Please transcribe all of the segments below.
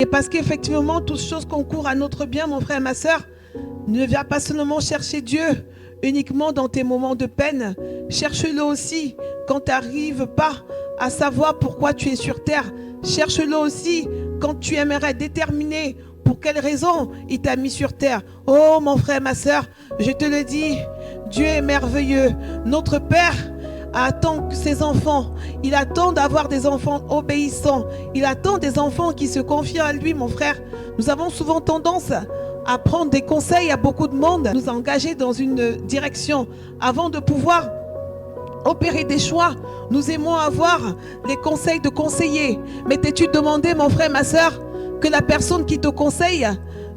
Et parce qu'effectivement, toutes choses concourent à notre bien, mon frère, ma soeur, ne viens pas seulement chercher Dieu uniquement dans tes moments de peine. Cherche-le aussi quand tu n'arrives pas à savoir pourquoi tu es sur terre. Cherche-le aussi quand tu aimerais déterminer pour quelle raison il t'a mis sur terre. Oh mon frère, ma soeur, je te le dis, Dieu est merveilleux. Notre Père attend ses enfants. Il attend d'avoir des enfants obéissants. Il attend des enfants qui se confient à lui, mon frère. Nous avons souvent tendance à prendre des conseils à beaucoup de monde, nous engager dans une direction avant de pouvoir opérer des choix. Nous aimons avoir les conseils de conseillers. Mais t'es-tu demandé, mon frère, ma soeur, que la personne qui te conseille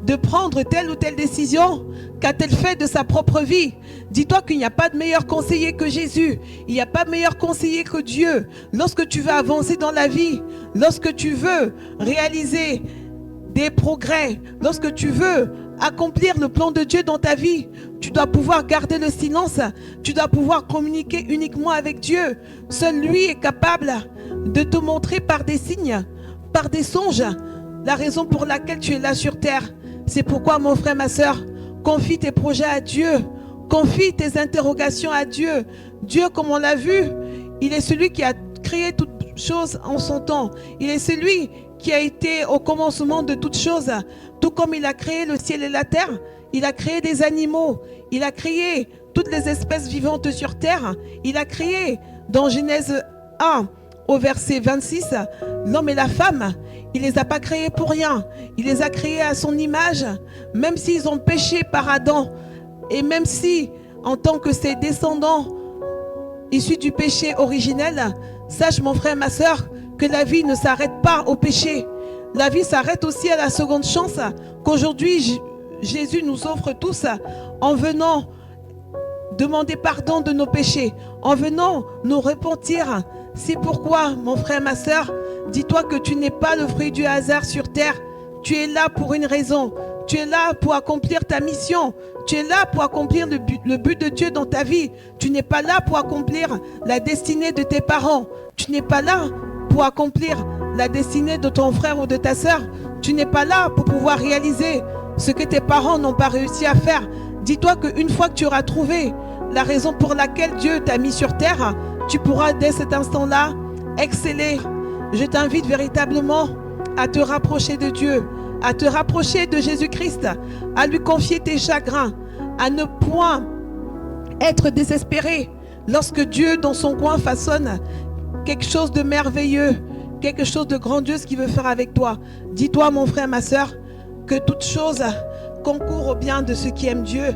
de prendre telle ou telle décision, qu'a-t-elle fait de sa propre vie? Dis-toi qu'il n'y a pas de meilleur conseiller que Jésus. Il n'y a pas de meilleur conseiller que Dieu. Lorsque tu veux avancer dans la vie, lorsque tu veux réaliser des progrès, lorsque tu veux accomplir le plan de Dieu dans ta vie, tu dois pouvoir garder le silence, tu dois pouvoir communiquer uniquement avec Dieu. Seul lui est capable de te montrer par des signes, par des songes, la raison pour laquelle tu es là sur terre. C'est pourquoi, mon frère, ma soeur, confie tes projets à Dieu, confie tes interrogations à Dieu. Dieu, comme on l'a vu, il est celui qui a créé toutes choses en son temps. Il est celui qui a été au commencement de toutes choses. Tout comme il a créé le ciel et la terre, il a créé des animaux, il a créé toutes les espèces vivantes sur terre. Il a créé, dans Genèse 1, au verset 26, l'homme et la femme. Il ne les a pas créés pour rien. Il les a créés à son image, même s'ils ont péché par Adam. Et même si, en tant que ses descendants, issus du péché originel, sache, mon frère, ma soeur, que la vie ne s'arrête pas au péché. La vie s'arrête aussi à la seconde chance qu'aujourd'hui Jésus nous offre tous en venant demander pardon de nos péchés, en venant nous repentir. C'est pourquoi, mon frère, ma soeur, dis-toi que tu n'es pas le fruit du hasard sur terre. Tu es là pour une raison. Tu es là pour accomplir ta mission. Tu es là pour accomplir le but de Dieu dans ta vie. Tu n'es pas là pour accomplir la destinée de tes parents. Tu n'es pas là pour accomplir la destinée de ton frère ou de ta sœur. Tu n'es pas là pour pouvoir réaliser ce que tes parents n'ont pas réussi à faire. Dis-toi qu'une fois que tu auras trouvé la raison pour laquelle Dieu t'a mis sur terre, tu pourras dès cet instant-là exceller. Je t'invite véritablement à te rapprocher de Dieu, à te rapprocher de Jésus-Christ, à lui confier tes chagrins, à ne point être désespéré lorsque Dieu, dans son coin, façonne quelque chose de merveilleux, quelque chose de grandiose qu'il veut faire avec toi. Dis-toi, mon frère, ma soeur, que toute chose concourt au bien de ceux qui aiment Dieu.